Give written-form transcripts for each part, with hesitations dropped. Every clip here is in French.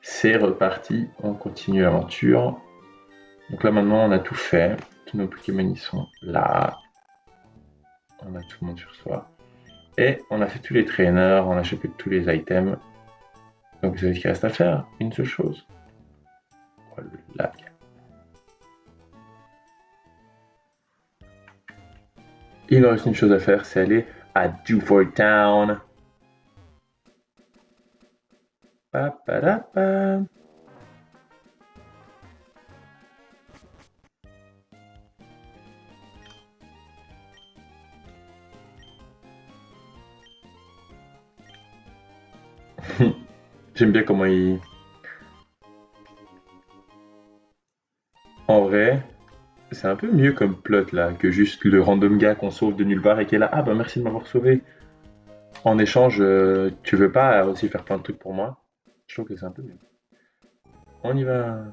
C'est reparti, on continue l'aventure. Donc là maintenant on a tout fait, tous nos Pokémon ils sont là. On a tout le monde sur soi. Et on a fait tous les trainers, on a chopé tous les items. Donc vous savez ce qu'il reste à faire? Une seule chose. Oh, le lag. Il nous reste une chose à faire, c'est aller à Dewford Town. Pa, pa, da, pa. J'aime bien comment il... En vrai, c'est un peu mieux comme plot là, que juste le random gars qu'on sauve de nulle part et qui est là. Ah bah merci de m'avoir sauvé. En échange, tu veux pas aussi faire plein de trucs pour moi? Je trouve que c'est un peu mieux. On y va.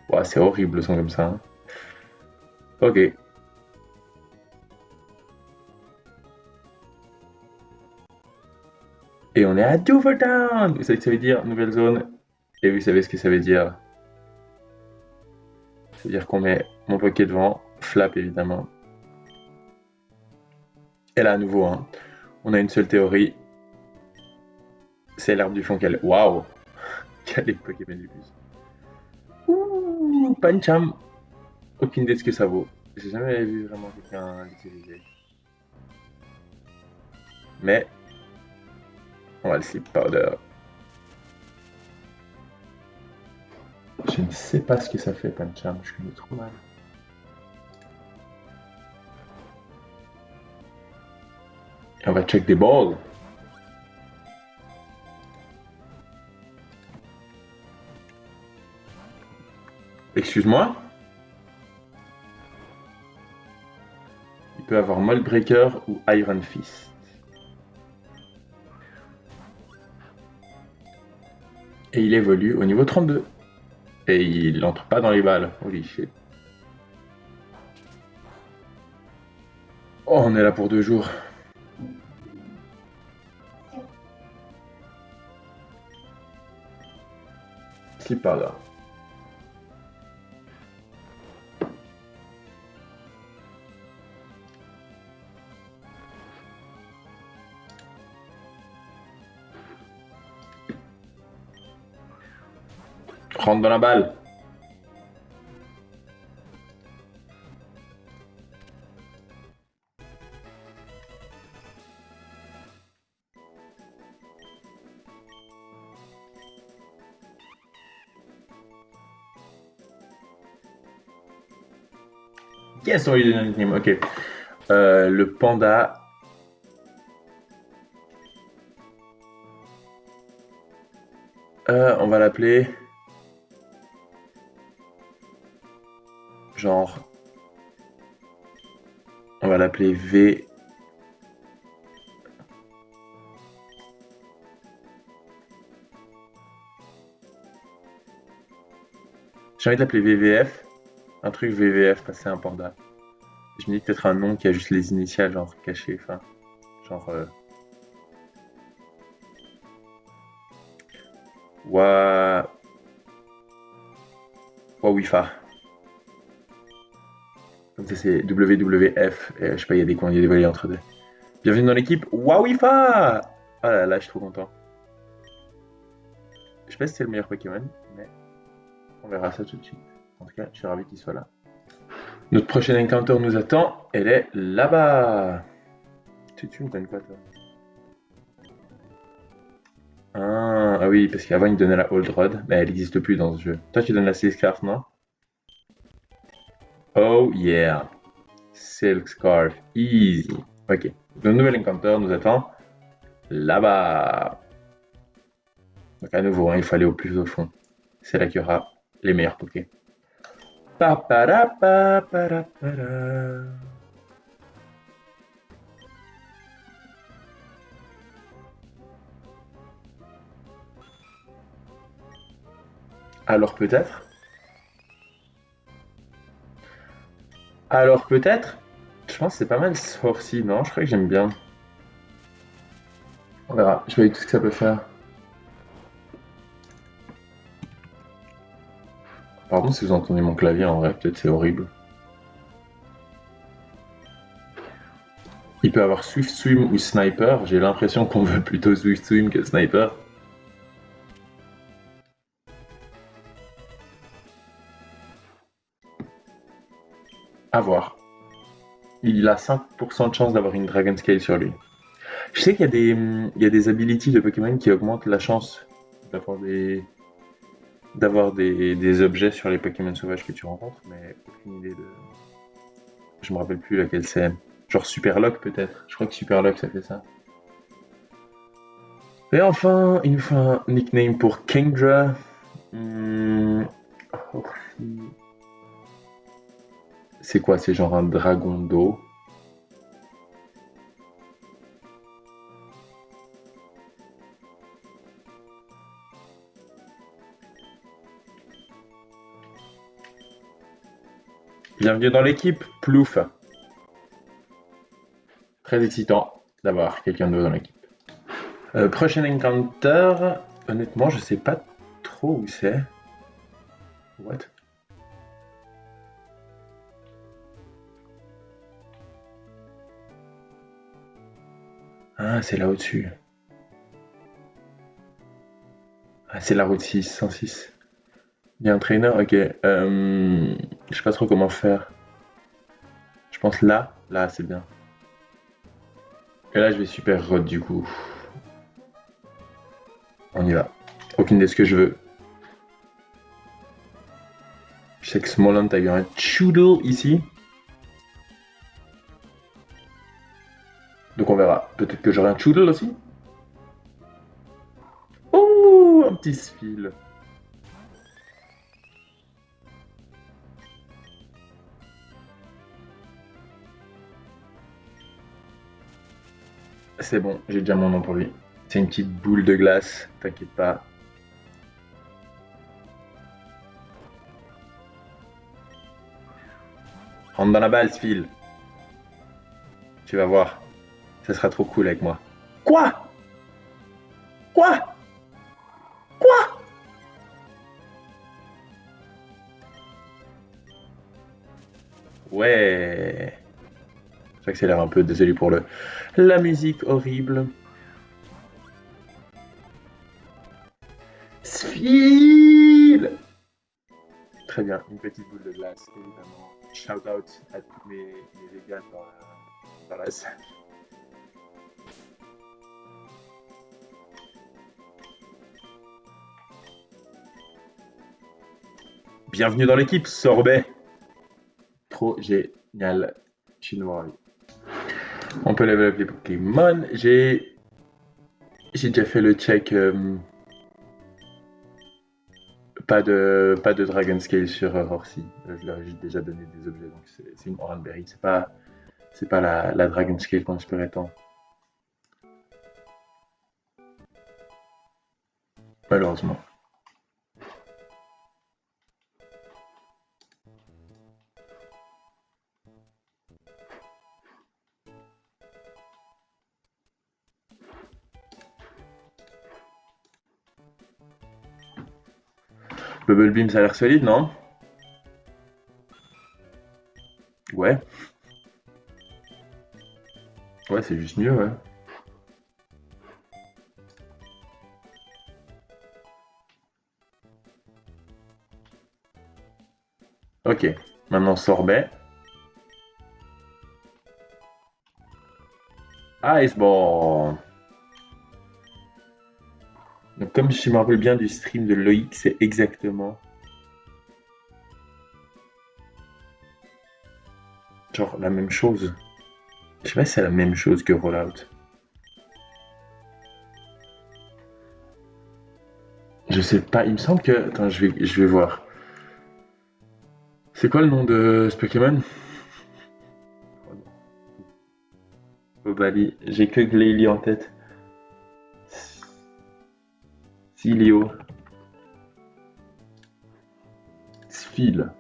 Ouah, c'est horrible le son comme ça, hein. Ok. Et on est à Dovertown. Vous savez ce que ça veut dire? Nouvelle zone. Et vous savez ce que ça veut dire? Ça veut dire qu'on met mon poké devant. Flap évidemment. Et là à nouveau, hein, on a une seule théorie. C'est l'arbre du fond qu'elle... Waouh. Quel est le Pokémon du plus? Ouh, Pancham. Aucune idée de ce que ça vaut. J'ai jamais vu vraiment quelqu'un l'utiliser. Mais on va le slip powder. Je ne sais pas ce que ça fait, Pancham. Je connais trop mal. Et on va check des balls. Excuse-moi? Il peut avoir Mold Breaker ou Iron Fist. Et il évolue au niveau 32. Et il n'entre pas dans les balles. Holy shit. Oh, on est là pour 2 jours. Slip powder. Rentre dans la balle. Yes, on lui donne un nickname. Ok. Le panda. On va l'appeler. Genre. On va l'appeler V. J'ai envie de l'appeler VVF. Un truc VVF parce que c'est un panda. Je me dis peut-être un nom qui a juste les initiales, genre caché. Enfin, genre. Wa. Wawifa. Comme ça, c'est WWF. Et, je sais pas, il y a des coins, il y a des voyelles entre deux. Bienvenue dans l'équipe Wawifa. Ah là là, je suis trop content. Je sais pas si c'est le meilleur Pokémon, mais on verra ça tout de suite. En tout cas, je suis ravi qu'il soit là. Notre prochaine encounter nous attend. Elle est là-bas. Tu me donnes quoi, toi? Ah oui, parce qu'avant, il me donnait la Old Rod, mais elle n'existe plus dans ce jeu. Toi, tu donnes la Silk Scarf, non? Oh yeah. Silk Scarf. Easy. Ok. Le nouvel encounter nous attend là-bas. Donc à nouveau, hein, il faut aller au plus au fond. C'est là qu'il y aura les meilleurs Poké. Pa, pa, ra, pa, pa, ra, pa, ra. Alors peut-être? Alors peut-être? Je pense que c'est pas mal Sorcy, non? Je crois que j'aime bien. On verra. Je vais voir tout ce que ça peut faire. Pardon si vous entendez mon clavier en vrai, peut-être c'est horrible. Il peut avoir Swift Swim ou Sniper. J'ai l'impression qu'on veut plutôt Swift Swim que Sniper. À voir. Il a 5% de chance d'avoir une Dragon Scale sur lui. Je sais qu'il y a des abilities de Pokémon qui augmentent la chance d'avoir des objets sur les Pokémon sauvages que tu rencontres, mais aucune idée de. Je me rappelle plus laquelle c'est. Genre Superlock peut-être. Je crois que Superlock ça fait ça. Et enfin, il nous faut un nickname pour Kingdra. Hmm, oh, c'est quoi? C'est genre un dragon d'eau. Bienvenue dans l'équipe, Plouf. Très excitant d'avoir quelqu'un de nouveau dans l'équipe. Prochain encounter, honnêtement, je sais pas trop où c'est. What? Ah, c'est là au-dessus. Ah, c'est la route 6, 106. Il y a un trainer, ok. Je sais pas trop comment faire. Je pense là, là c'est bien. Et là je vais super road du coup. On y va. Aucune idée de ce que je veux. Je sais que Smoland a eu un Choodle ici. Donc on verra. Peut-être que j'aurai un Choodle aussi. Oh, un petit Sphile. C'est bon, j'ai déjà mon nom pour lui. C'est une petite boule de glace, t'inquiète pas. Rentre dans la balle, Sphile. Tu vas voir. Ça sera trop cool avec moi. Quoi? Quoi? Quoi? Ouais. J'accélère un peu, désolé pour la musique horrible. Sphile. Très bien, une petite boule de glace, évidemment. Shout out à tous mes végans dans la salle. Bienvenue dans l'équipe, Sorbet. Trop génial. Je suis nouveau ravi. On peut level up les Pokémon. J'ai déjà fait le check. Pas de Dragon Scale sur Horsey. Je leur ai déjà donné des objets, donc c'est une Oranberry. C'est pas la Dragon Scale qu'on espérait tant. Malheureusement. Bubble Beam, ça a l'air solide, non? Ouais. Ouais, c'est juste mieux, ouais. Ok. Maintenant, Sorbet. Iceball. Donc, comme je me rappelle bien du stream de Loïc, c'est exactement genre la même chose. Je sais pas si c'est la même chose que Rollout. Je sais pas, il me semble que. Attends, je vais voir. C'est quoi le nom de ce Pokémon? Obali. J'ai que Glalie en tête. Silio. Sphile.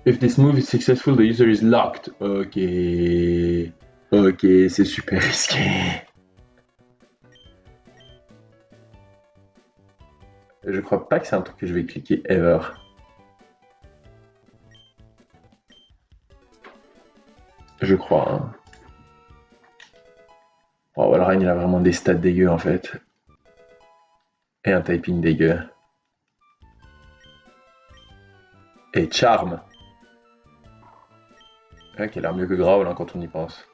If this move is successful, the user is locked. Ok. Ok, c'est super risqué. Je crois pas que c'est un truc que je vais cliquer ever. Je crois, hein. Oh, Valorant, il a vraiment des stats dégueux en fait. Et un typing dégueu. Et charme. Ouais, qui a l'air mieux que Growl hein, quand on y pense.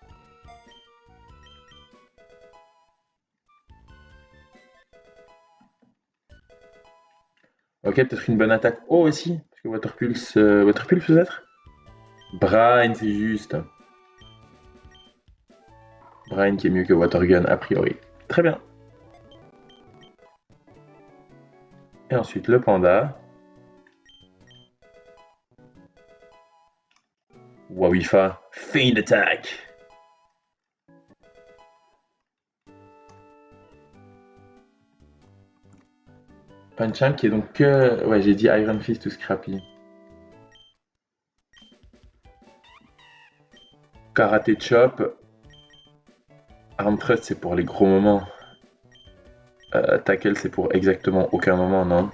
Ok, peut-être une bonne attaque. Oh, aussi. Parce que Waterpulse. Waterpulse peut-être. Brine, c'est juste. Brine qui est mieux que Watergun a priori. Très bien. Et ensuite le panda. Wawifa. Feint attack. Pancham qui est donc que. Ouais, j'ai dit Iron Fist ou Scrappy. Karate Chop. Arm Thrust, c'est pour les gros moments. Tackle, c'est pour exactement aucun moment, non?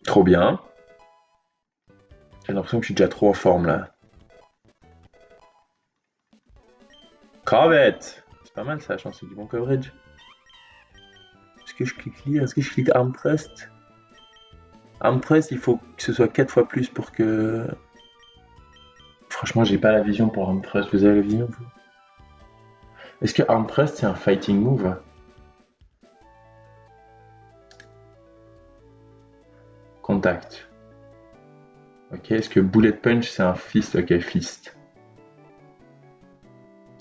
Trop bien. J'ai l'impression que je suis déjà trop en forme là. Corvette! C'est pas mal ça, je pense que c'est du bon coverage. Est-ce que je clique lire? Est-ce que je clique Arm Thrust? Arm Thrust, il faut que ce soit 4 fois plus pour que. Franchement, j'ai pas la vision pour Arm Thrust. Vous avez la vision, vous? Est-ce que Arm Thrust, c'est un fighting move? Contact. Ok, est-ce que Bullet Punch, c'est un fist? Ok, fist.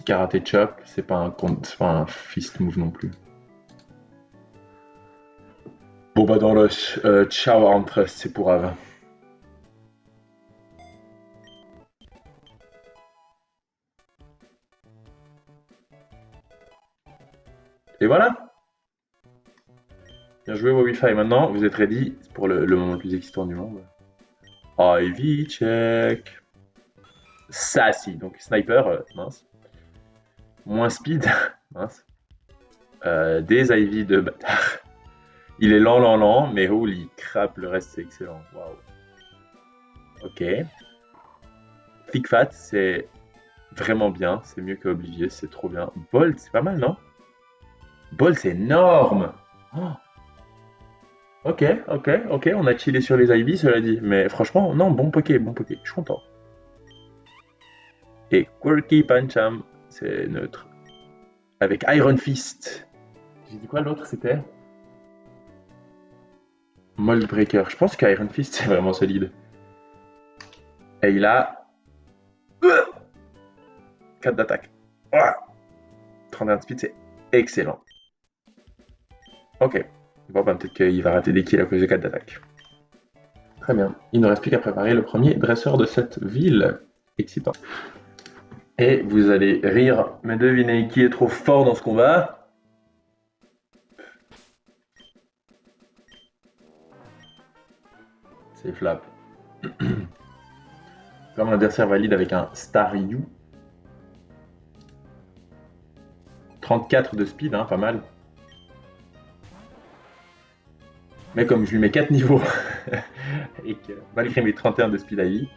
Karate Chop, c'est pas un fist move non plus. Bon bah dans le Ciao Arm Thrust, c'est pour Ava. Et voilà! Bien joué Wi-Fi. Maintenant, vous êtes ready pour le moment le plus excitant du monde. Ivy check. Sassy, donc sniper, mince. Moins speed, mince. Des Ivy de bâtard. Il est lent, lent, lent, mais holy crap, le reste c'est excellent. Waouh. Ok. Thick Fat, c'est vraiment bien. C'est mieux que Oblivious, c'est trop bien. Bolt, c'est pas mal, non? Bolt, c'est énorme! Oh, ok, ok, ok. On a chillé sur les Ivy, cela dit. Mais franchement, non, bon poké, bon poké. Je suis content. Et Quirky Pancham, c'est neutre. Avec Iron Fist. J'ai dit quoi l'autre c'était? Mold Breaker. Je pense qu'Iron Fist c'est vraiment solide. Et il a 4 d'attaque. 31 de speed, c'est excellent. Ok. Bon, bah, peut-être qu'il va rater des kills à cause de 4 d'attaque. Très bien. Il ne reste plus qu'à préparer le premier dresseur de cette ville. Excitant. Et vous allez rire, mais devinez qui est trop fort dans ce combat? C'est Flap. Comme l'adversaire valide avec un Star You. 34 de speed, hein, pas mal. Mais comme je lui mets 4 niveaux, et que malgré mes 31 de speed AI,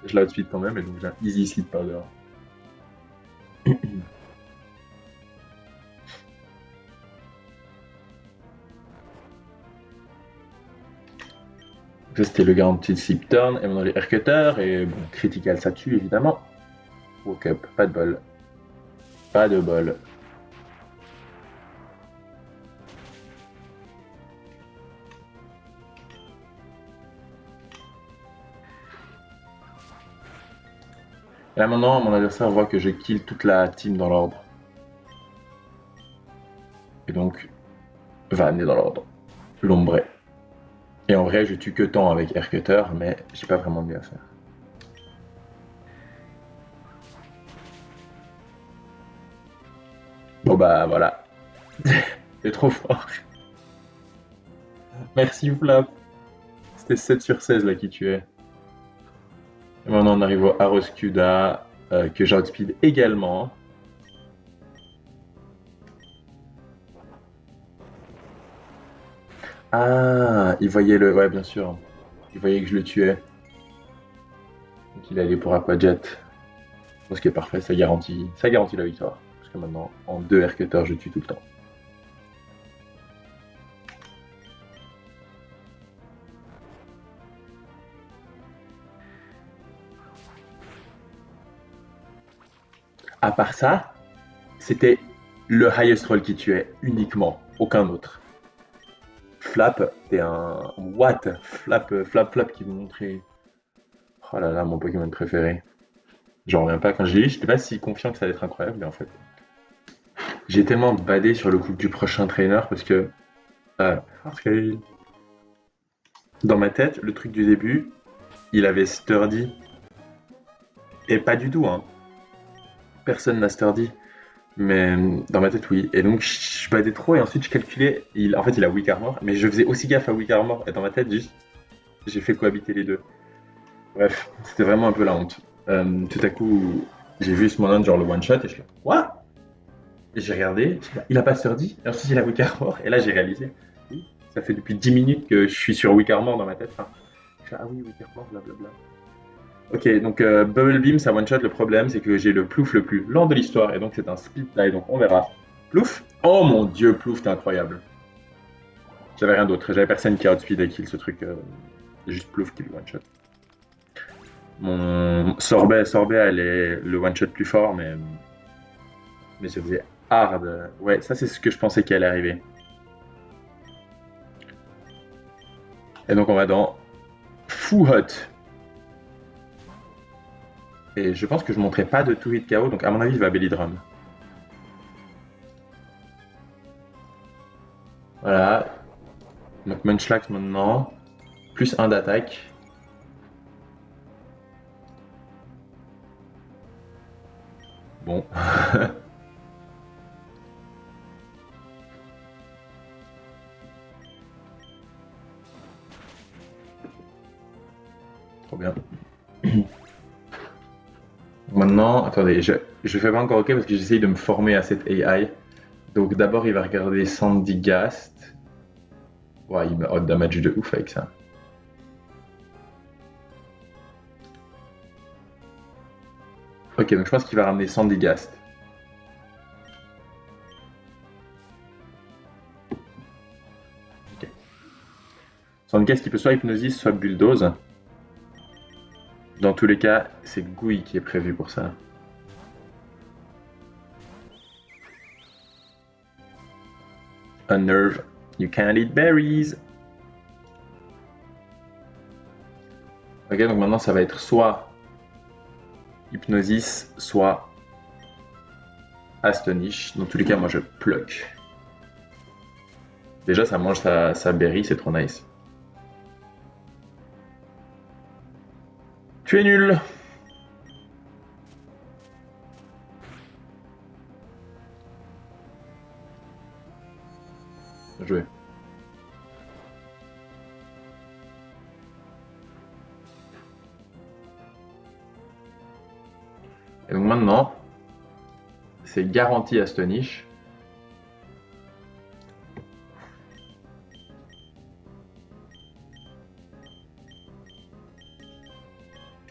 je la outspeed quand même, et donc j'ai un easy sleep powder. Ça c'était le garanti de sleep turn, et maintenant les air cutter, et bon, critical ça tue évidemment. Woke up, pas de bol. Pas de bol. Et là maintenant, mon adversaire voit que je kill toute la team dans l'ordre. Et donc, va amener dans l'ordre. L'ombre. Et en vrai, je tue que tant avec air cutter, mais j'ai pas vraiment de mieux à faire. Bon bah voilà. C'est trop fort. Merci Flap. C'était 7 sur 16 là qui tuait. Et maintenant, on arrive au Aroscuda, que j'outspeed également. Ah, il voyait le. Ouais, bien sûr. Il voyait que je le tuais. Donc il allait pour Aquajet. Ce qui est parfait, ça garantit la victoire. Parce que maintenant, en 2 air-cutters, je tue tout le temps. À part ça, c'était le highest roll qui tuait uniquement, aucun autre. Flap, t'es un what? Flap qui vous montrait. Oh là là, mon Pokémon préféré. J'en reviens pas. Quand je l'ai lu, j'étais pas si confiant que ça allait être incroyable, mais en fait, j'ai tellement badé sur le coup du prochain trainer parce que parce que dans ma tête, le truc du début, il avait Sturdy et pas du tout, hein. Personne n'a Sturdy, mais dans ma tête, oui. Et donc, je badais trop et ensuite je calculais. En fait, il a Weak Armor, mais je faisais aussi gaffe à Weak Armor et dans ma tête, juste, j'ai fait cohabiter les deux. Bref, c'était vraiment un peu la honte. Tout à coup, j'ai vu ce moment genre le one shot et je suis là, quoi? Et j'ai regardé, il a pas Sturdy, et ensuite il a Weak Armor, et là j'ai réalisé, oui, ça fait depuis 10 minutes que je suis sur Weak Armor dans ma tête. Enfin, je fais, ah oui, Weak Armor, blablabla. Ok, donc Bubble Beam, ça one shot. Le problème, c'est que j'ai le plouf le plus lent de l'histoire, et donc c'est un split die, donc on verra. Plouf. Oh mon dieu, plouf, t'es incroyable. J'avais rien d'autre, j'avais personne qui a outspeed et kill ce truc. Juste plouf qui le one shot. Mon sorbet, elle est le one shot plus fort, mais ça faisait hard. Ouais, ça c'est ce que je pensais qui allait arriver. Et donc on va dans Foo Hot. Et je pense que je ne montrerai pas de tout hit KO, donc à mon avis il va Belly Drum. Voilà. Donc Munchlax maintenant. Plus un d'attaque. Bon. Trop bien. Maintenant, attendez, je fais pas encore OK parce que j'essaye de me former à cette AI. Donc d'abord il va regarder Sandy Gast. Ouais, il me hot damage de ouf avec ça. Ok, donc je pense qu'il va ramener Sandy Gast. Ok. Sandy Gast qui peut soit Hypnosis, soit Bulldoze. Dans tous les cas, c'est Gouille qui est prévu pour ça. Unnerve, you can't eat berries. Ok, donc maintenant ça va être soit Hypnosis, soit Astonish. Dans tous les cas, moi je pluck. Déjà, ça mange sa berry, c'est trop nice. Tu es nul! Bien joué. Et donc maintenant, c'est garanti Astonish.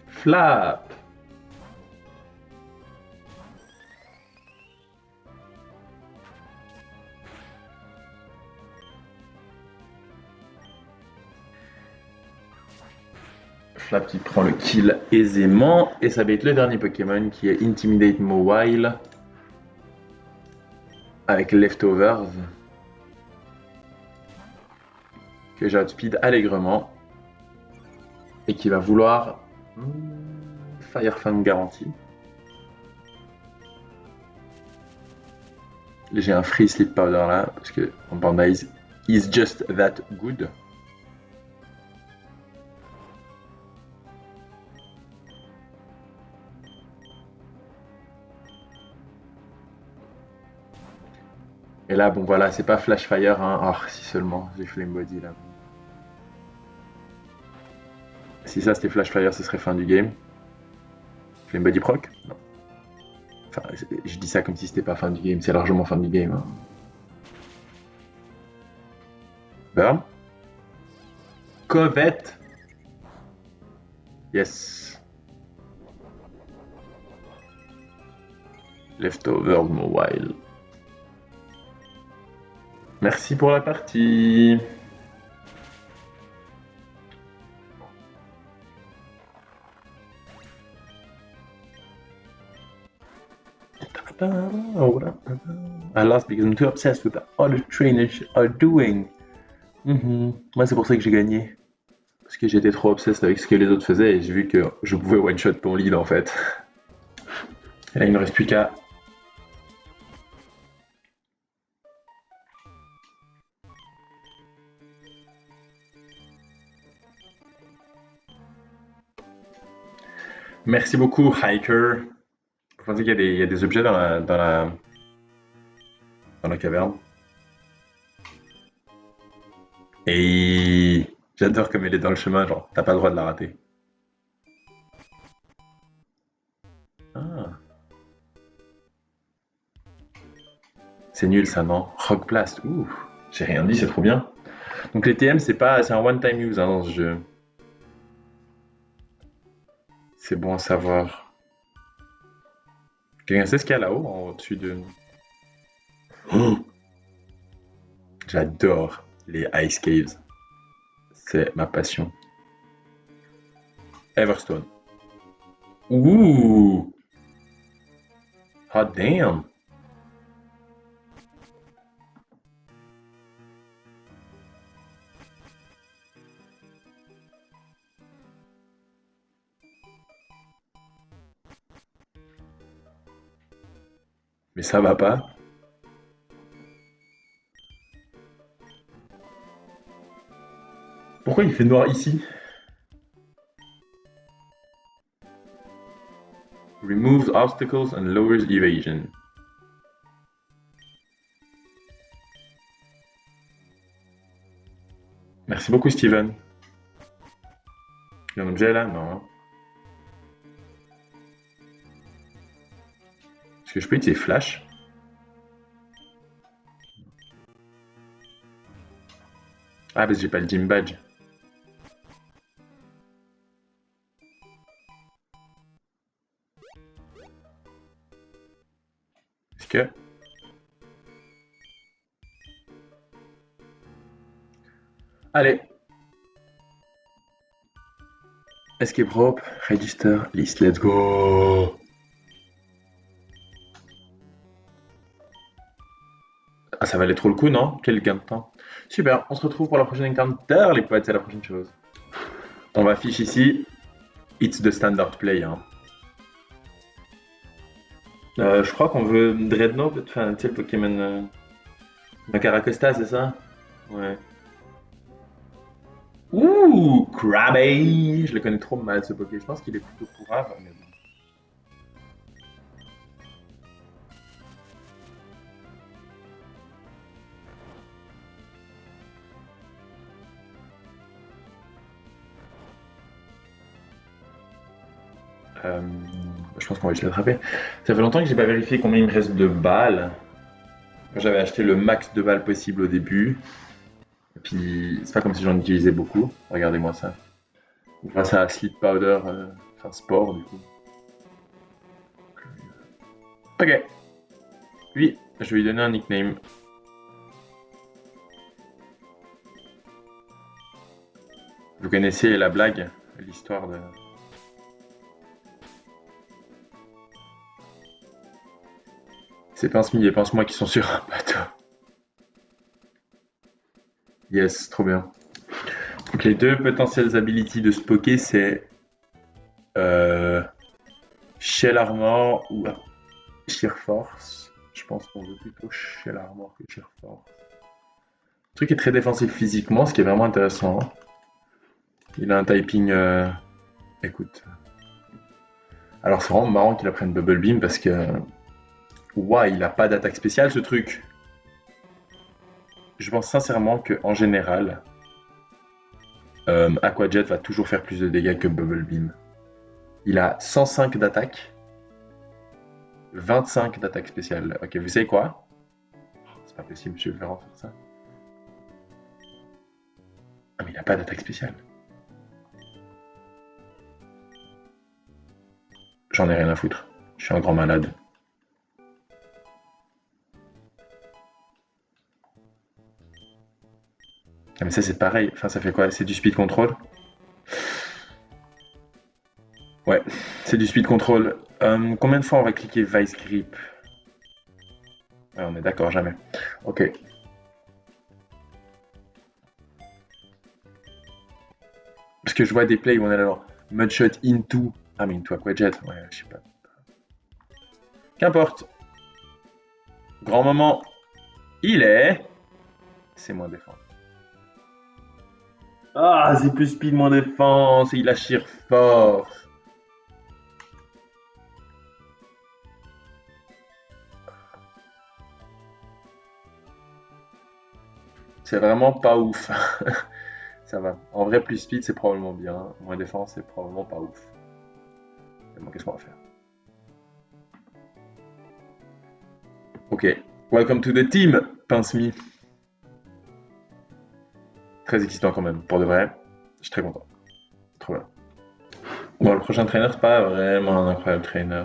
Flap! Flap qui prend le kill aisément. Et ça va être le dernier Pokémon qui est Intimidate Mawile. Avec Leftovers. Que j'outspeed allègrement. Et qui va vouloir Fire Fang garantie. J'ai un free sleep powder là, parce que mon panda is just that good. Et là, bon voilà, c'est pas Flash Fire, hein. Oh, si seulement, j'ai Flame Body là. Si ça c'était Flash Fire, ce serait fin du game. Flame Body proc? Non. Enfin, je dis ça comme si c'était pas fin du game, c'est largement fin du game. Hein. Burn. Covette. Yes. Leftovers Mobile. Merci pour la partie. I lost because I'm too obsessed with what other trainers are doing. Moi, c'est pour ça que j'ai gagné. Parce que j'étais trop obsessed avec ce que les autres faisaient et j'ai vu que je pouvais one-shot ton lead en fait. Et là, il ne me reste plus qu'à. Merci beaucoup, Hiker. Vous pensez qu'il y a des objets dans la caverne? Et j'adore comme elle est dans le chemin, genre, t'as pas le droit de la rater. Ah, c'est nul ça, non? Rock Blast, ouh, j'ai rien dit, c'est trop bien. Donc les TM, c'est un one-time use hein, dans ce jeu. C'est bon à savoir. Quelqu'un sait ce qu'il y a là-haut, au-dessus de nous? Oh, j'adore les Ice Caves. C'est ma passion. Everstone. Ouh! Hot damn! Mais ça va pas. Pourquoi il fait noir ici? Removes obstacles and lowers evasion. Merci beaucoup, Steven. Il y a un objet là? Non. Est-ce que je peux utiliser Flash? Ah, parce que j'ai pas le gym badge. Est-ce que. Allez. Escape rope, register, list, let's go! Ah, ça valait trop le coup, non? Quel gain de temps. Super, on se retrouve pour la prochaine encounter, les potes, c'est la prochaine chose. On va afficher ici, it's the standard play. Hein. Je crois qu'on veut Dreadnought, enfin, tu sais, le Pokémon Macaracosta, c'est ça? Ouais. Ouh, Krabby! Je le connais trop mal ce Poké, je pense qu'il est plutôt courable, mais bon. Euh, je pense qu'on va juste l'attraper. Ça fait longtemps que j'ai pas vérifié combien il me reste de balles. J'avais acheté le max de balles possible au début. Et puis, c'est pas comme si j'en utilisais beaucoup. Regardez-moi ça. Grâce à Sleep Powder, enfin sport du coup. Ok. Lui, je vais lui donner un nickname. Vous connaissez la blague, l'histoire de. C'est Pince-Mi et Pince-Moi qui sont sur un bateau. Yes, trop bien. Donc les deux potentielles abilities de ce Poké, c'est euh, Shell Armor ou Sheer Force. Je pense qu'on veut plutôt Shell Armor que Sheer Force. Le truc est très défensif physiquement, ce qui est vraiment intéressant. Hein. Il a un typing. Écoute. Alors c'est vraiment marrant qu'il apprenne Bubble Beam parce que. Ouah, il a pas d'attaque spéciale ce truc. Je pense sincèrement qu'en général, Aqua Jet va toujours faire plus de dégâts que Bubble Beam. Il a 105 d'attaque, 25 d'attaque spéciale. Ok, vous savez quoi? C'est pas possible, je vais faire en faire ça. Ah, mais il a pas d'attaque spéciale. J'en ai rien à foutre. Je suis un grand malade. Ah, mais ça, c'est pareil. Enfin, ça fait quoi? C'est du speed control? Ouais, c'est du speed control. Combien de fois on va cliquer Vice Grip? Ouais, on est d'accord, jamais. Ok. Parce que je vois des plays où on est là, genre, Mudshot into. Ah, mais into Aquajet. Ouais, je sais pas. Qu'importe. Grand moment. Il est. C'est moins défense. Ah, c'est plus speed, moins défense. Il a sheer force. C'est vraiment pas ouf. Ça va. En vrai, plus speed, c'est probablement bien. Moins défense, c'est probablement pas ouf. Mais bon, qu'est-ce qu'on va faire? Ok. Welcome to the team, Pince-Me. Très excitant quand même, pour de vrai. Je suis très content. Trop bien. Bon, le prochain trainer, c'est pas vraiment un incroyable trainer.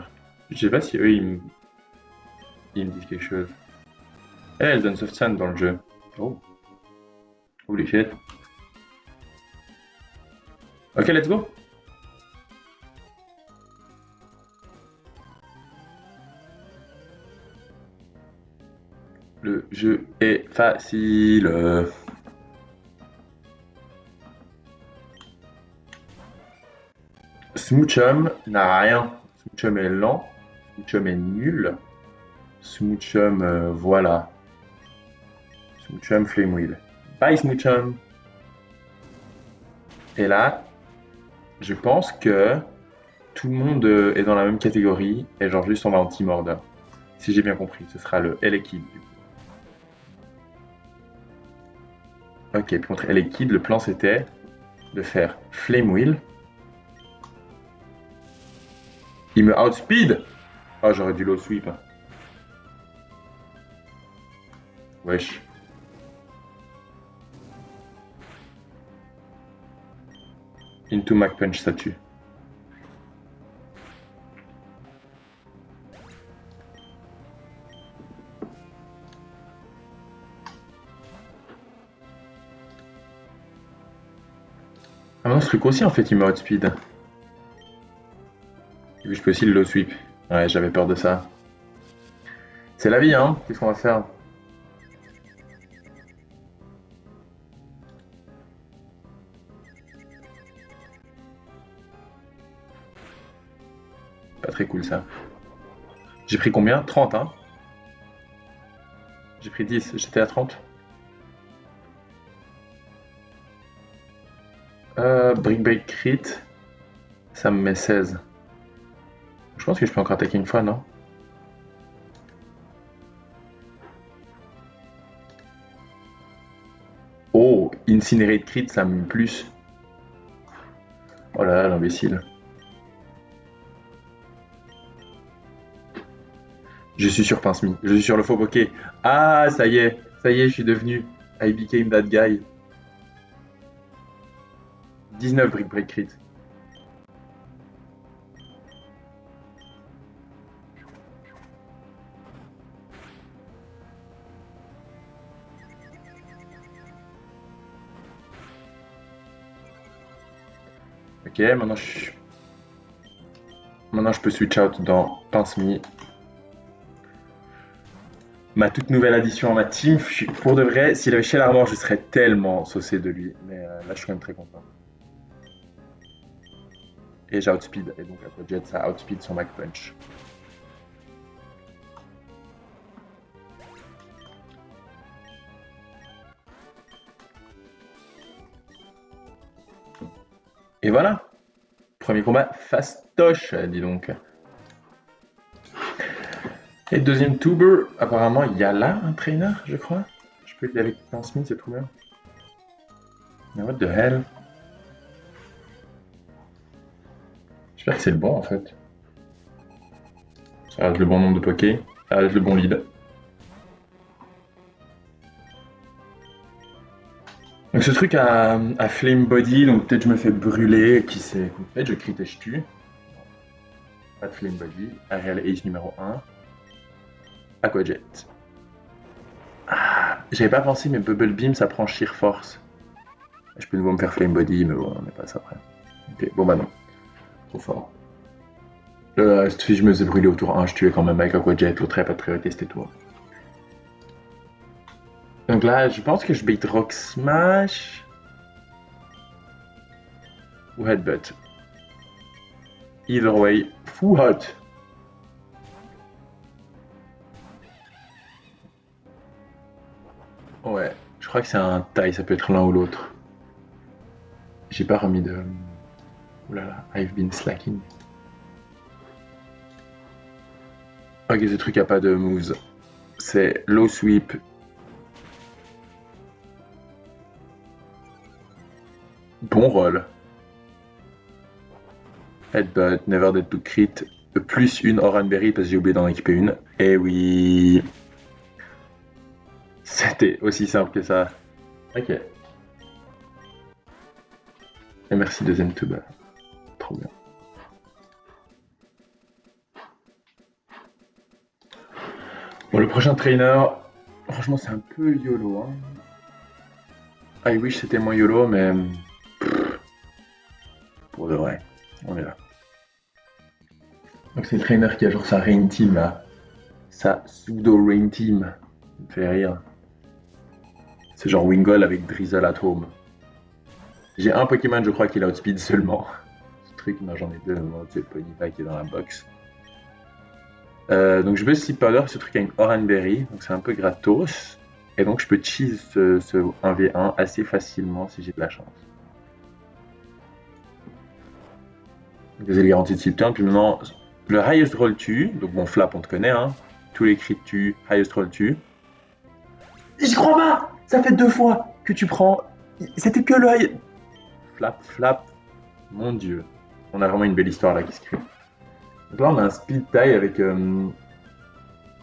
Je sais pas si eux, ils me disent quelque chose. Eh, elle donne Soft Sand dans le jeu. Oh, holy shit. Ok, let's go. Le jeu est facile. Smoochum n'a rien. Smoochum est lent. Smoochum est nul. Smoochum, voilà. Smoochum Flame Wheel. Bye Smoochum. Et là, je pense que tout le monde est dans la même catégorie et genre juste on va en team order. Si j'ai bien compris, ce sera le Elekid. Ok, puis contre Elekid, le plan c'était de faire Flame Wheel. Il me outspeed. Oh, j'aurais dû low sweep. Wesh. Into Mac Punch, ça tue. Ah non, ce truc aussi en fait, il me outspeed. Et puis je peux aussi le low sweep. Ouais, j'avais peur de ça. C'est la vie, hein. Qu'est-ce qu'on va faire? Pas très cool ça. J'ai pris combien? 30, hein. J'ai pris 10, j'étais à 30. Brick Break Crit, ça me met 16. Je pense que je peux encore attaquer une fois, non? Oh, Incinerate Crit, ça me met plus. Oh là là, l'imbécile. Je suis sur Pince-Me, je suis sur le faux bokeh. Ah, ça y est, je suis devenu. I became that guy. 19 Brick Break Crit. Ok, maintenant je peux switch out dans Pince-Me. Ma toute nouvelle addition à ma team. Pour de vrai, s'il avait chez l'Armor, je serais tellement saucé de lui. Mais là, je suis quand même très content. Et j'ai outspeed. Et donc, Aquajet, ça outspeed son Mac Punch. Et voilà. Premier combat, fastoche, dis donc. Et deuxième tuber, apparemment, il y a là un trainer, je crois. Je peux y aller avec Stan Smith, c'est trop bien. Mais what the hell? J'espère que c'est le bon en fait. Ça reste le bon nombre de pokés. Ça reste le bon lead. Donc ce truc à flame body, donc peut-être je me fais brûler, qui sait. Peut-être je crit et je tue. Pas de flame body. Aerial Age numéro 1. Aquajet. Ah, j'avais pas pensé, mais Bubble Beam ça prend Sheer Force. Je peux de nouveau me faire flame body, mais bon, on n'est pas ça après. Ok, bon bah non. Trop fort. Si je me faisais brûler au tour 1, je tuais quand même avec Aquajet, l'autre n'a pas de priorité, c'était tout. Donc là, je pense que je bait Rock Smash ou Headbutt. Either way, full hot. Ouais, je crois que c'est un taille, ça peut être l'un ou l'autre. J'ai pas remis de. Oulala, I've been slacking. Ok, ce truc a pas de moves. C'est low sweep. Bon roll. Headbutt, never dead to crit. Plus une Oranberry parce que j'ai oublié d'en équiper une. Eh oui. C'était aussi simple que ça. Ok. Et merci deuxième tube. Trop bien. Bon, le prochain trainer, franchement, c'est un peu YOLO. Hein. I wish c'était moins YOLO, mais pour de vrai, on est là. Donc c'est le trainer qui a genre sa Rain Team là. Sa pseudo Rain Team. Ça me fait rire. C'est genre Wingull avec Drizzle at Home. J'ai un Pokémon, je crois qu'il outspeed seulement. Ce truc, non, j'en ai deux. C'est le Ponyta qui est dans la box. Donc je veux Sleep Powder, ce truc a une Oranberry, donc c'est un peu gratos. Et donc je peux cheese ce 1v1 assez facilement si j'ai de la chance. Des ailes garanties de Sleep Turn, puis maintenant le highest roll tue, donc bon flap on te connaît, hein. Tous les crits tuent, highest roll tue. J'y crois pas. Ça fait 2 fois que tu prends. C'était que le high. Flap, flap. Mon dieu. On a vraiment une belle histoire là qui se crée. Donc là on a un speed tie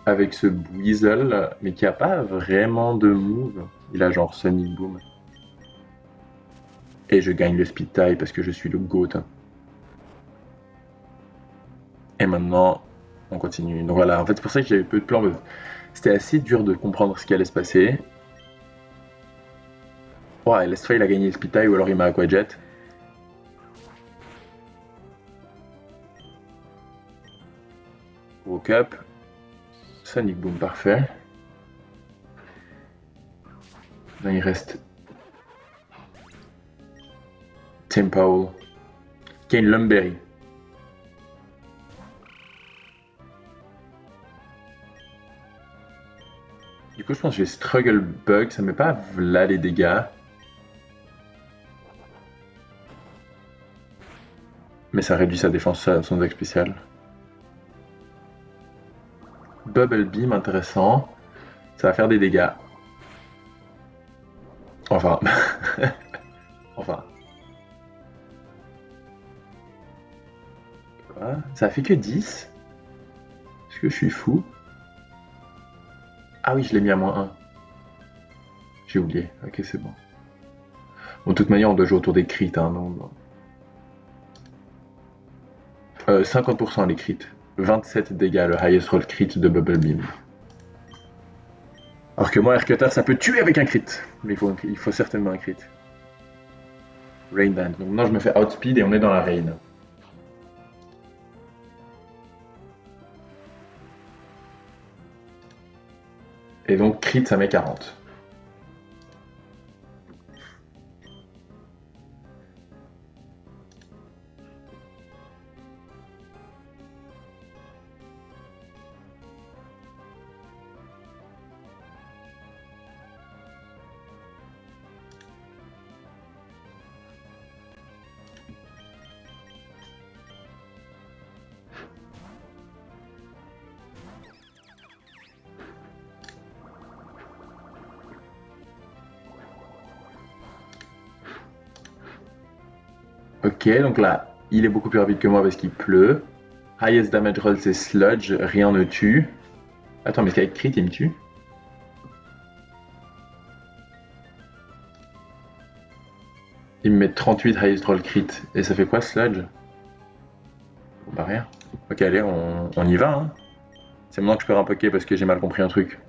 avec ce Weasel, mais qui a pas vraiment de move. Il a genre Sonic Boom. Et je gagne le speed tie parce que je suis le GOAT. Et maintenant, on continue. Donc voilà, en fait, c'est pour ça que j'avais peu de plans. C'était assez dur de comprendre ce qui allait se passer. Ouais, Lestray, il a gagné le speed tie ou alors il m'a Aquajet. Woke up. Sonic Boom, parfait. Là, il reste Tim Powell. Kane Lumberry. Du coup, je pense que je vais Struggle Bug. Ça met pas là les dégâts. Mais ça réduit sa défense, son deck spécial. Bubble Beam, intéressant. Ça va faire des dégâts. Enfin. enfin. Quoi. Ça a fait que 10. Est-ce que je suis fou? Ah oui, je l'ai mis à -1. J'ai oublié. Ok, c'est bon. Bon, de toute manière, on doit jouer autour des crits. Hein, non. 50% les crits. 27 dégâts, le highest roll crit de Bubble Beam. Alors que moi, Aircutter, ça peut tuer avec un crit. Mais il faut certainement un crit. Rain Band. Donc maintenant, je me fais outspeed et on est dans la rain. Et donc, crit, ça met 40. Ok, donc là, Il est beaucoup plus rapide que moi parce qu'il pleut. Highest damage roll, c'est Sludge. Rien ne tue. Attends, mais qu'avec crit, il me tue? Il me met 38 highest roll crit. Et ça fait quoi, Sludge? Bon, bah rien. Ok, allez, on y va. Hein. C'est maintenant que je perds un poké parce que j'ai mal compris un truc.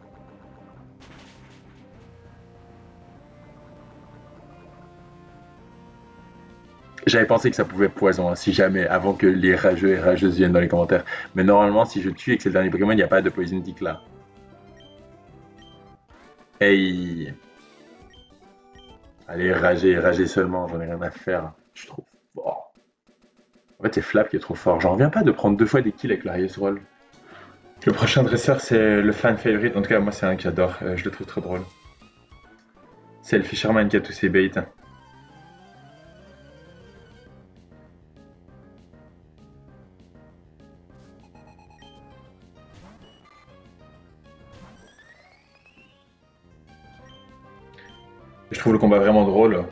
J'avais pensé que ça pouvait poison, hein, si jamais, avant que les rageux et rageuses viennent dans les commentaires. Mais normalement, si je tue et que c'est le dernier Pokémon, il n'y a pas de poison tick là. Hey! Allez, rager, rager seulement, j'en ai rien à faire. Je trouve. Bon. En fait, c'est Flap qui est trop fort. J'en reviens pas de prendre 2 fois des kills avec le highest roll. Le prochain dresseur, c'est le fan favorite. En tout cas, moi, c'est un que j'adore. Je le trouve trop drôle. C'est le Fisherman qui a tous ses baits. Je trouve le combat vraiment drôle.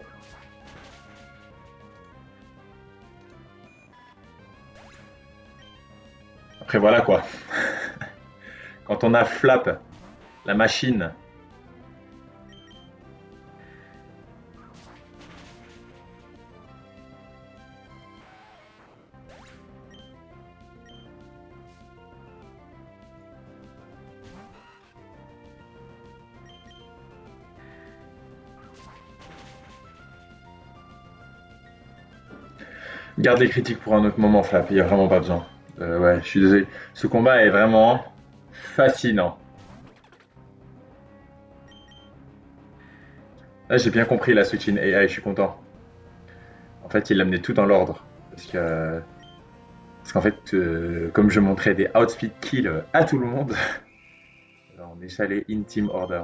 Après, voilà quoi. Quand on a Flap, la machine. Garde les critiques pour un autre moment, Flap. Il n'y a vraiment pas besoin. Ouais, je suis désolé. Ce combat est vraiment fascinant. Là, j'ai bien compris la switch in AI, je suis content. En fait, il amenait tout dans l'ordre. Parce qu'en fait, comme je montrais des outspeed kills à tout le monde, on est allé in team order.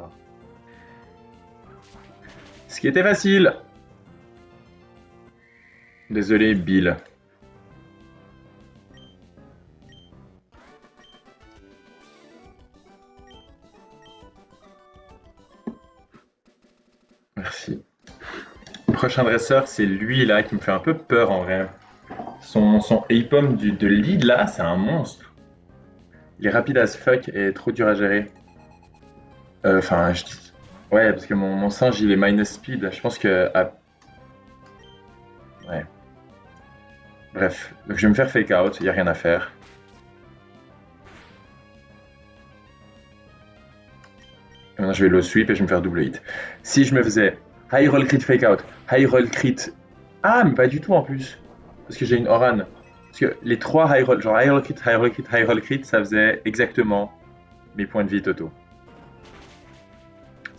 Ce qui était facile. Désolé, Bill. Merci. Le prochain dresseur, c'est lui là qui me fait un peu peur en vrai. Son Apom de lead là, c'est un monstre. Il est rapide as fuck et trop dur à gérer. Enfin, je dis. Ouais, parce que mon singe il est minus speed. Je pense que. Ouais. Bref. Donc je vais me faire fake out, il n'y a rien à faire. Et maintenant je vais low sweep et je vais me faire double hit. Si je me faisais high roll crit fake out, high roll crit. Ah, mais pas du tout en plus. Parce que j'ai une Oran. Parce que les trois high roll, genre high roll crit, high roll crit, high roll crit, ça faisait exactement mes points de vie totaux.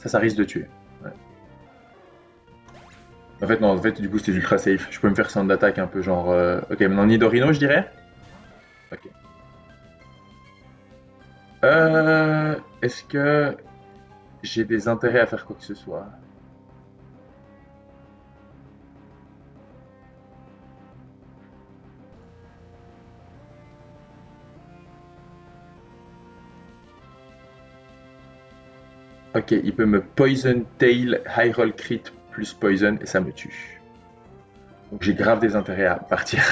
Ça risque de tuer. Ouais. En fait, non, en fait, du coup, c'était ultra safe. Je peux me faire sound d'attaque un peu genre. Ok, maintenant Nidorino, je dirais. Ok. Est-ce que j'ai des intérêts à faire quoi que ce soit? Ok, il peut me Poison Tail, High Roll Crit plus Poison et ça me tue. Donc j'ai grave des intérêts à partir.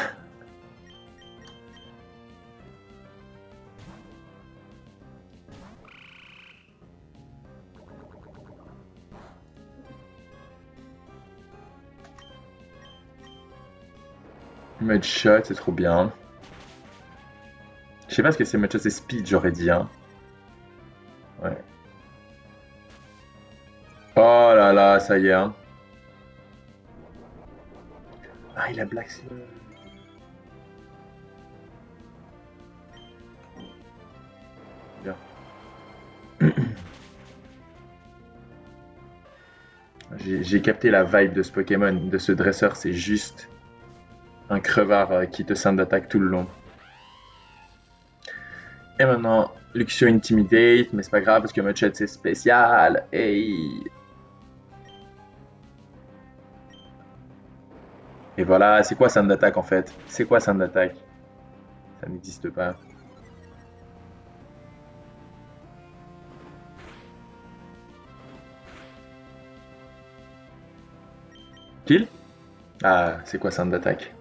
Mudshot, c'est trop bien. Je sais pas ce que c'est Mudshot, c'est Speed, j'aurais dit. Hein. Ouais. Oh là là, ça y est. Hein. Ah, il a Black Slug. Bien. J'ai capté la vibe de ce Pokémon, de ce dresseur, c'est juste un crevard qui te scinde d'attaque tout le long. Et maintenant, Luxio Intimidate, mais c'est pas grave parce que Mudshot c'est spécial. Et voilà, c'est quoi scinde d'attaque en fait? C'est quoi scinde d'attaque? Ça n'existe pas. Kill? Ah, c'est quoi scinde d'attaque?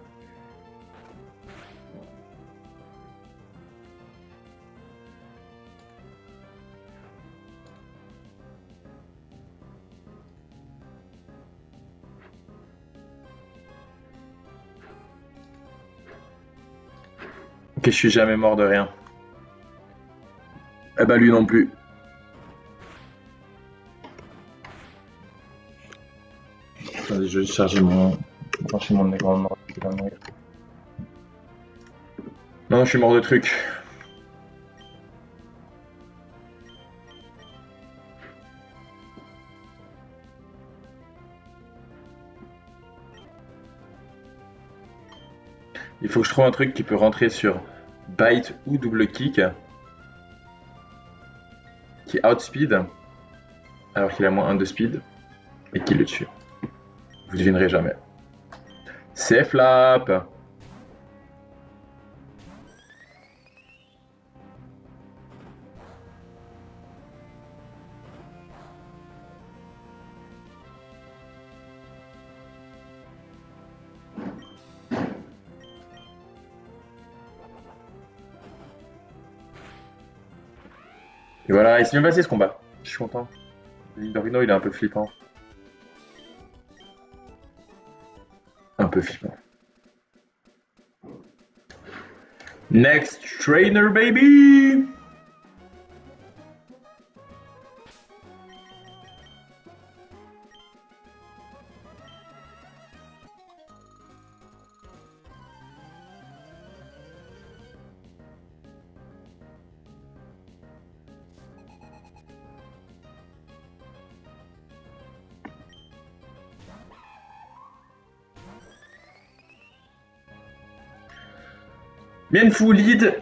Ok, je suis jamais mort de rien. Eh bah lui non plus. Attendez, je vais charger mon... brancher mon écran noir. Non, je suis mort de truc. Il faut que je trouve un truc qui peut rentrer sur bite ou double kick, qui outspeed, alors qu'il a moins 1 de speed, et qui le tue. Vous devinerez jamais. C'est flap. Et voilà, il s'est bien passé ce combat. Je suis content. Nidorino, il est un peu flippant. Un peu flippant. Next trainer, baby! Mienfou lead,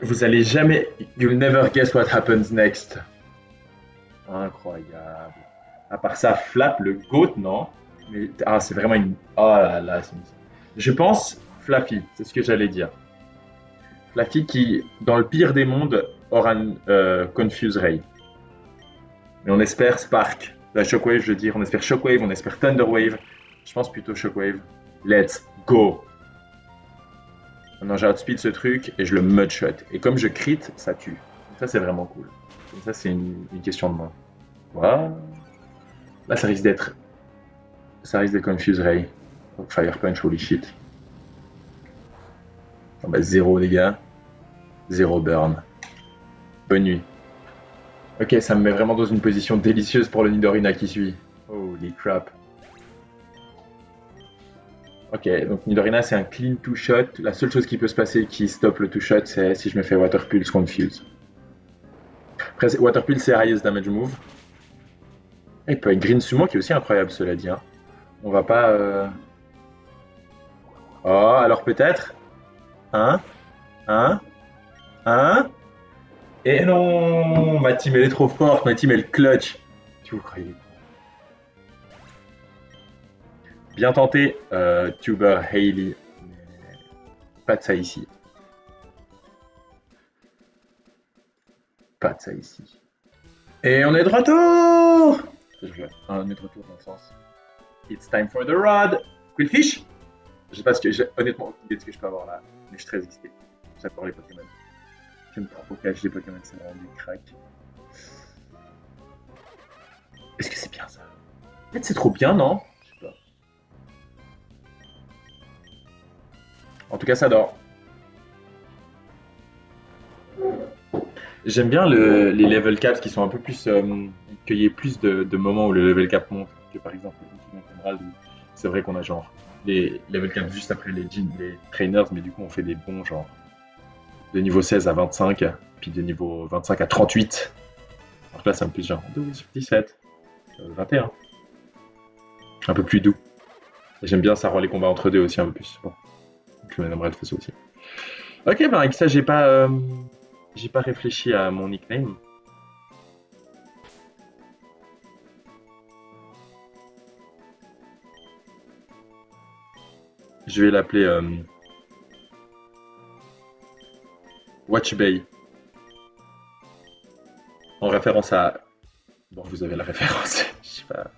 vous allez jamais, you'll never guess what happens next. Incroyable. À part ça, Flap, le GOAT, non? Mais, ah, c'est vraiment une. Oh là là, je pense Flaffy, c'est ce que j'allais dire. Flaffy qui, dans le pire des mondes, aura une Confuse Ray. Mais on espère Spark. La Shockwave, je veux dire, on espère Shockwave, on espère Thunderwave. Je pense plutôt Shockwave. Let's go! Maintenant, j'ai outspeed ce truc et je le mudshot. Et comme je crit, ça tue. Donc ça, c'est vraiment cool. Donc ça, c'est une question de main. Voilà. Là, ça risque d'être. Ça risque de Confuse Ray. Fire Punch, holy shit. Ah bah, 0 dégâts. 0 burn. Bonne nuit. Ok, ça me met vraiment dans une position délicieuse pour le Nidorina qui suit. Holy crap. Ok, donc Nidorina c'est un clean two shot. La seule chose qui peut se passer qui stoppe le two shot, c'est si je me fais Water Pulse Confuse. Après, Water Pulse c'est highest damage move. Et il peut être Green Sumo qui est aussi incroyable, cela dit. Hein. On va pas. Oh, alors peut-être. Hein? Hein? Hein? Et non! Ma team elle est trop forte, ma team elle clutch. Tu vous croyez? Bien tenté, Tuber Hailey. Mais pas de ça ici. Pas de ça ici. Et on est de retour! On est de retour dans le sens. It's time for the rod! Quillfish? Je sais pas ce que j'ai honnêtement aucune idée de ce que je peux avoir là, mais je suis très excité. J'adore les Pokémon. J'aime trop catch les Pokémon, c'est vraiment du crack. Est-ce que c'est bien ça? Peut-être c'est trop bien, non? Je sais pas. En tout cas, ça dort. J'aime bien les level caps qui sont un peu plus. Qu'il y ait plus de moments où le level cap monte que par exemple le Emerald. C'est vrai qu'on a genre les level caps juste après les trainers, mais du coup on fait des bons genre de niveau 16 à 25, puis de niveau 25 à 38. Alors que là c'est un peu plus genre 12, 17, 21. Un peu plus doux. Et j'aime bien ça rend les combats entre deux aussi un peu plus. Bon, donc le Emerald fait ça aussi. Ok, bah avec ça j'ai pas réfléchi à mon nickname. Je vais l'appeler Watch Bay. En référence à. Bon, vous avez la référence. Je sais pas.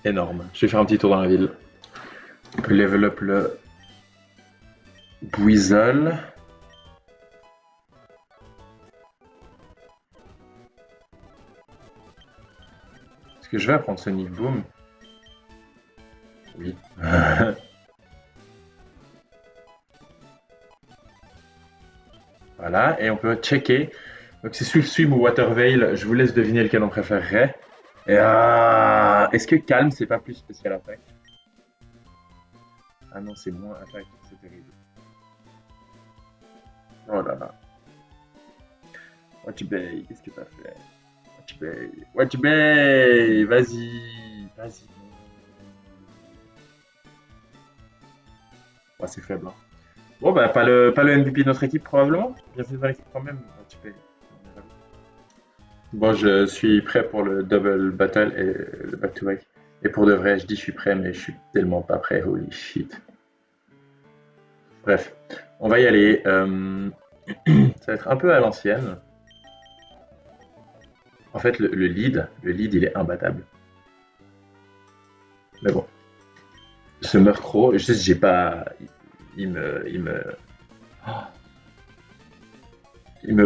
Énorme. Je vais faire un petit tour dans la ville. On peut level up le Buizel. Est-ce que je vais apprendre Sonic Boom? Oui. Voilà, et on peut checker. Donc c'est Swift Swim ou Water Veil. Je vous laisse deviner lequel on préférerait. Et est-ce que Calme, c'est pas plus spécial attaque? Ah non, c'est moins attaque, c'est terrible. Oh là là. Watch Bay, qu'est-ce que t'as fait? Watch Bay. Watch Bay! Vas-y. Vas-y. Ouais, c'est faible, hein. Bon, bah, pas le MVP de notre équipe, probablement. Bienvenue dans l'équipe quand même. Watch Bay. Bon, je suis prêt pour le double battle et le back-to-back. Et pour de vrai, je dis je suis prêt, mais je suis tellement pas prêt. Holy shit. Bref, on va y aller. Ça va être un peu à l'ancienne. En fait, le lead, il est imbattable. Mais bon, ce meurtre, je sais, j'ai pas, il me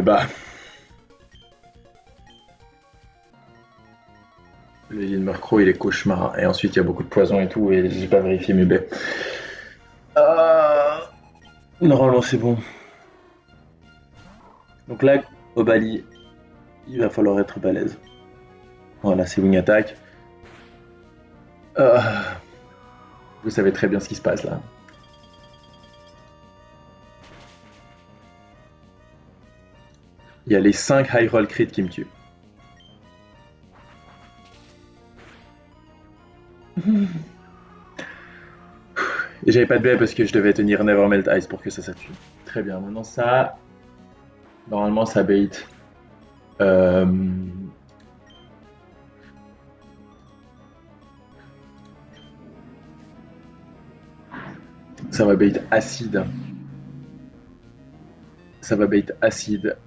bat. Le lead meurtre, il est cauchemar. Et ensuite, il y a beaucoup de poison et tout, et j'ai pas vérifié mes baies. Ah, normalement, c'est bon. Donc là, au Bali, il va falloir être balèze. Voilà, c'est wing attack. Ah, vous savez très bien ce qui se passe là. Il y a les 5 high roll crit qui me tuent. Et j'avais pas de baie parce que je devais tenir Never Melt Ice pour que ça tue. Très bien, maintenant ça, normalement ça bait. Euh, ça va bait acide. Ça va bait acide.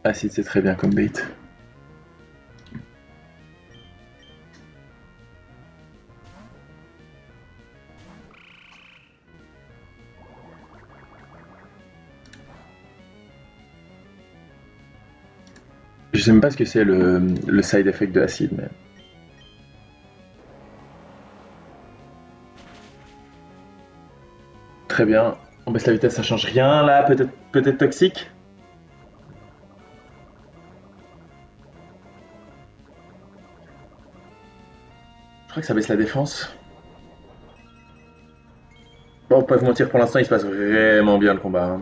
Acide, c'est très bien comme bait. Je sais même pas ce que c'est le side effect de acide, mais. Très bien. On baisse la vitesse, ça change rien là. Peut-être toxique. Je crois que ça baisse la défense. Bon, pas vous mentir, pour l'instant, il se passe vraiment bien le combat, hein.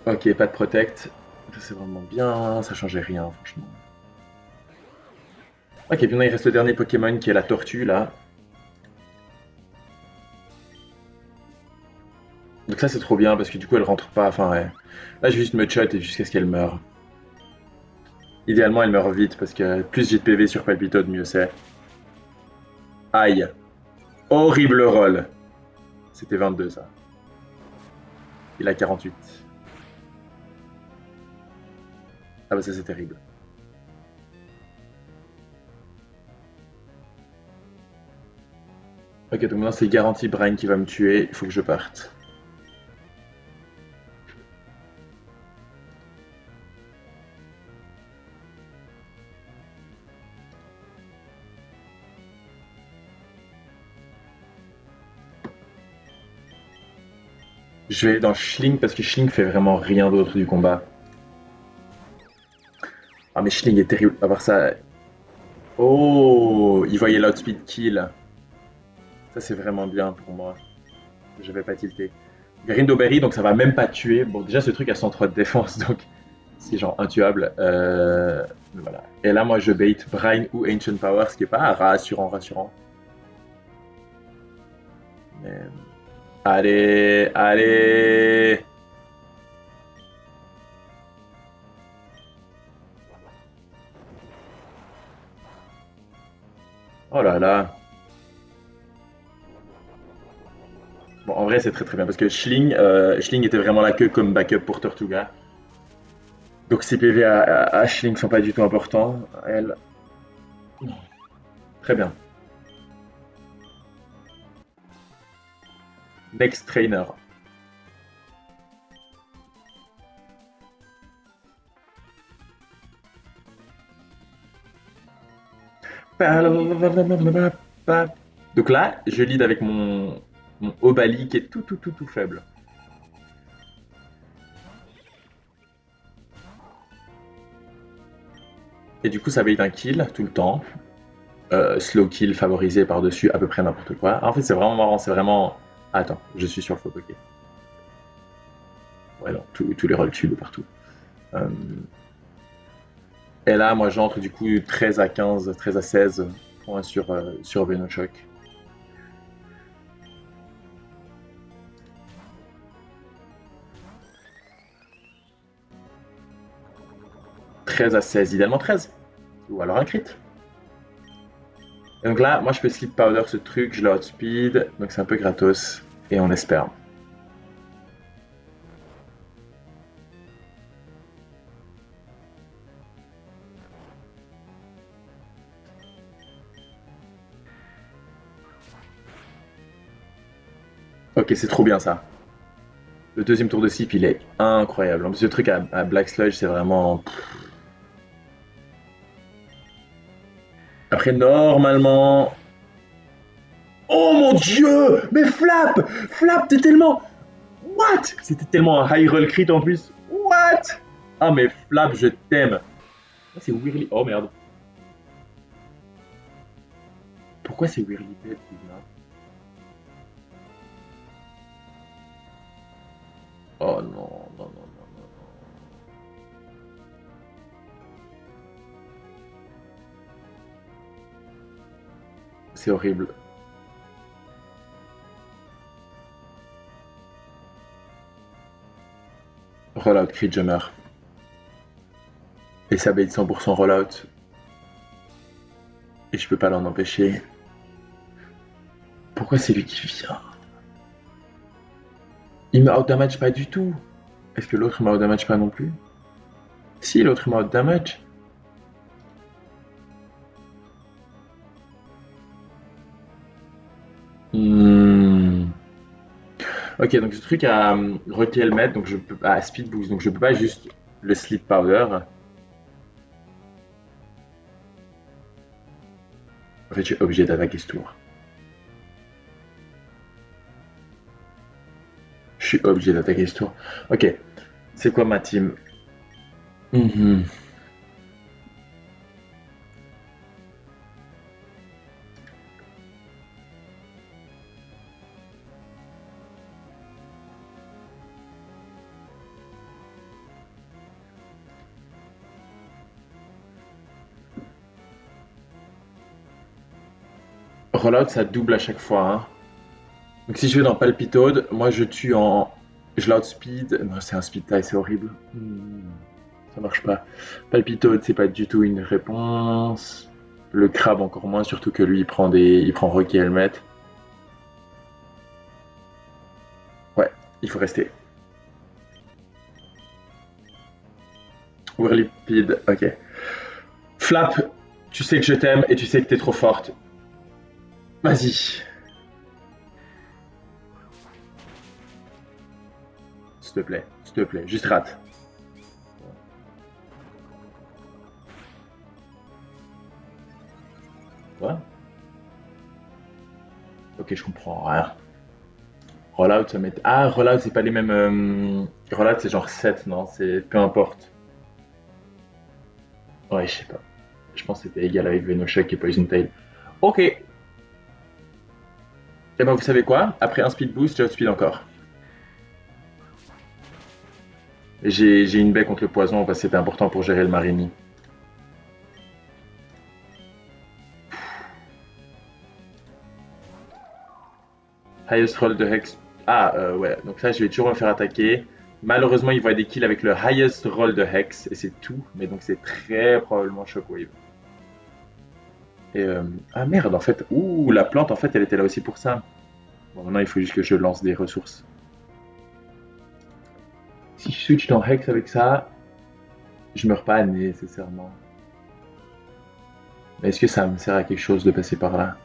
Ok, pas de protect. Ça, c'est vraiment bien. Ça changeait rien, franchement. Ok, puis maintenant, il reste le dernier Pokémon qui est la tortue là. Donc ça, c'est trop bien parce que du coup, elle rentre pas. Enfin, ouais. Là, je vais juste me shot et jusqu'à ce qu'elle meure. Idéalement, elle meurt vite parce que plus j'ai de PV sur Palpitode, mieux c'est. Aïe. Horrible roll. C'était 22 ça. Il a 48. Ah bah ça c'est terrible. Ok, donc maintenant c'est garanti Brian qui va me tuer. Il faut que je parte. Je vais dans Schling parce que Schling fait vraiment rien d'autre du combat. Ah mais Schling est terrible. À part ça. Oh, il voyait l'outspeed kill. Ça c'est vraiment bien pour moi. Je vais pas tilter. Grindoberry, donc ça va même pas tuer. Bon, déjà ce truc a 103 de défense, donc c'est genre intuable. Voilà. Et là, moi, je bait Brine ou Ancient Power, ce qui est pas rassurant. Mais... Allez, allez. Oh là là. Bon, en vrai, c'est très très bien parce que Schling était vraiment là que comme backup pour Tortuga. Donc ses PV à Schling sont pas du tout importants. Elle, très bien. Next trainer. Donc là, je lead avec mon Obali qui est tout faible. Et du coup, ça va être un kill tout le temps. Slow kill favorisé par-dessus à peu près n'importe quoi. En fait, c'est vraiment marrant. C'est vraiment. Attends, je suis sur le faux ok. Ouais, non, tous les rolls tuent de partout. Euh, Et là, moi, j'entre du coup 13 à 15, 13 à 16 points sur Venochoc. 13 à 16, idéalement 13. Ou alors un crit. Et donc là, moi, je peux sleep powder ce truc, je l'ai outspeed, donc c'est un peu gratos. Et on espère. Ok, c'est trop bien ça. Le deuxième tour de sleep, il est incroyable. En plus, ce truc à Black Sludge, c'est vraiment. Après, normalement. Oh mon dieu! Mais Flap! Flap, t'es tellement. What? C'était tellement un high roll crit en plus. What? Ah, mais Flap, je t'aime. Ah, c'est Weirdly. Oh merde. Pourquoi c'est Weirdly Dead qui est là? Oh non, non, non, non, non, non. C'est horrible. Rollout crit, je meurs. Et ça bait 100% rollout. Et je peux pas l'en empêcher. Pourquoi c'est lui qui vient? Il me outdamage pas du tout. Est-ce que l'autre me outdamage pas non plus? Si, l'autre me outdamage. Hmm. Ok, donc ce truc à Rekielmet, donc je peux à speed boost, donc je peux pas juste le sleep powder. En fait, je suis obligé d'attaquer ce tour. Je suis obligé d'attaquer ce tour. Ok, c'est quoi ma team? Mhm. Rollout, ça double à chaque fois, hein. Donc si je vais dans Palpitode, moi je tue en. Je l'outspeed. Non, c'est un speed tie, c'est horrible. Ça marche pas. Palpitode, c'est pas du tout une réponse. Le crabe encore moins, surtout que lui il prend Rocky Helmet. Ouais, il faut rester. Whirlipede, ok. Flap, tu sais que je t'aime et tu sais que t'es trop forte. Vas-y, s'il te plaît, juste rate. Ouais. Ok, je comprends rien. Rollout, ça met. Ah, Rollout, c'est pas les mêmes. Rollout, c'est genre 7, non? C'est peu importe. Ouais, je sais pas. Je pense que c'était égal avec Venoshock et Poison Tail. Ok. Et ben, vous savez quoi? Après un speed boost, j'ai speed encore. J'ai une baie contre le poison parce que c'était important pour gérer le Marini. Highest roll de Hex. Ah, ouais. Donc là, je vais toujours me faire attaquer. Malheureusement, il voit des kills avec le highest roll de Hex et c'est tout. Mais donc, c'est très probablement Shockwave. Et, ah merde, en fait. Ouh, la plante, en fait, elle était là aussi pour ça. Bon, maintenant, il faut juste que je lance des ressources. Si je switch dans Hex avec ça, je meurs pas nécessairement. Mais est-ce que ça me sert à quelque chose de passer par là?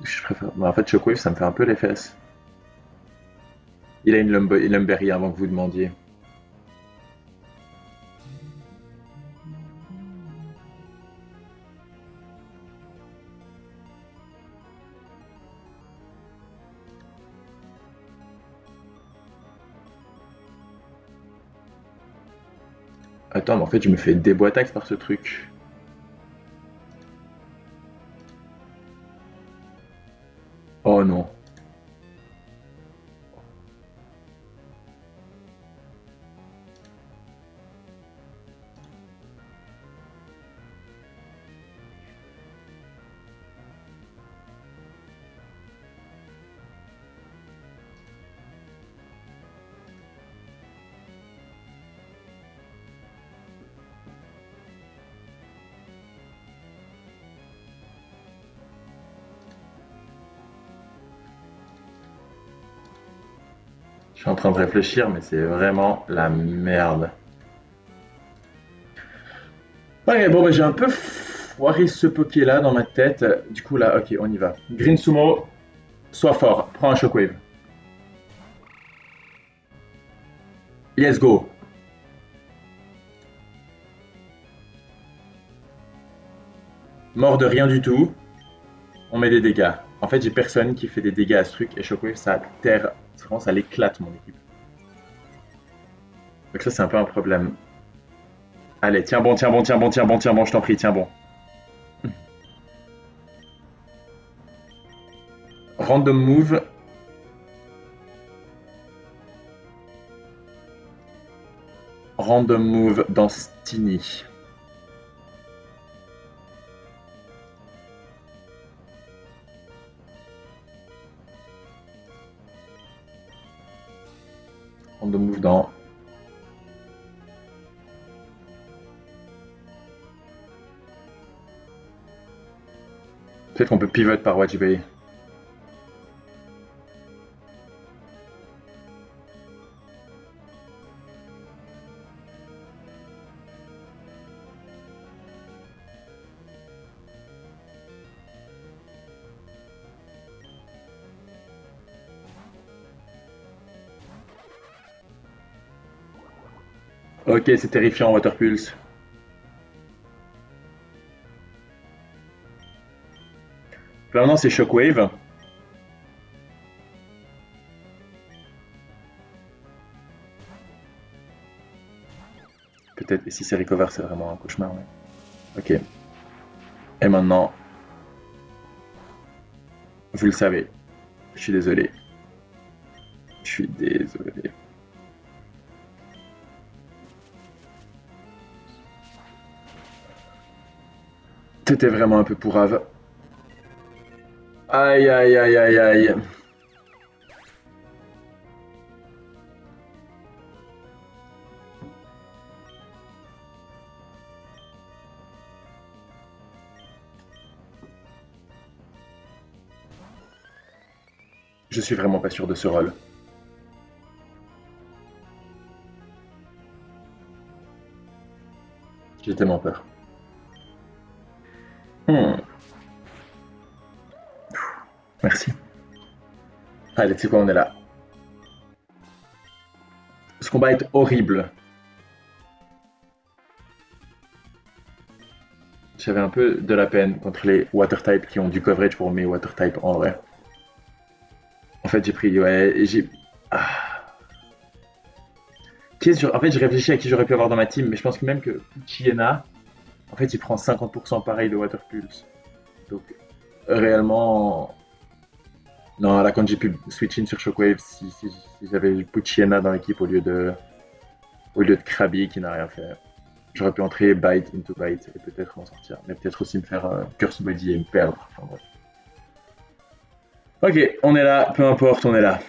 Je préfère. Mais en fait, Shockwave, ça me fait un peu les fesses. Il a une Lumberry avant que vous demandiez. Attends, mais en fait, je me fais déboîtax par ce truc. Oh non. Je suis en train de réfléchir, mais c'est vraiment la merde. Ok, bon, bah, j'ai un peu foiré ce poké là dans ma tête. Du coup, là, ok, on y va. Green Sumo, sois fort, prends un shockwave. Let's go. Mort de rien du tout, on met des dégâts. En fait, j'ai personne qui fait des dégâts à ce truc et shockwave, ça terre, vraiment, ça l'éclate mon équipe. Donc ça, c'est un peu un problème. Allez, tiens bon, tiens bon, tiens bon, tiens bon, tiens bon, je t'en prie, tiens bon. Random move. Random move dans Stini. Random move dans. Peut-être qu'on peut pivot par Wajibay. Ok, c'est terrifiant, Water Pulse. Là, maintenant, c'est Shockwave. Peut-être, et si c'est Recover, c'est vraiment un cauchemar. Ouais. Ok. Et maintenant, vous le savez, je suis désolé. Je suis désolé. C'était vraiment un peu pourrave. Aïe, aïe, aïe, aïe, aïe. Je suis vraiment pas sûr de ce rôle. J'ai tellement peur. Hmm, merci. Allez, tu sais quoi, on est là. Ce combat est horrible. J'avais un peu de la peine contre les water type qui ont du coverage pour mes water type en vrai. En fait, j'ai pris. Ouais, j'ai. Ah. En fait, j'ai réfléchi à qui j'aurais pu avoir dans ma team, mais je pense que même que Puchiena, en fait, il prend 50% pareil de water pulse. Donc, réellement. Non, là, quand j'ai pu switch in sur Shockwave, si j'avais Puchiena dans l'équipe au lieu de Krabi qui n'a rien fait, j'aurais pu entrer Bite into Bite et peut-être m'en sortir. Mais peut-être aussi me faire Curse Body et me perdre. Enfin, bref. Ok, on est là, peu importe, on est là.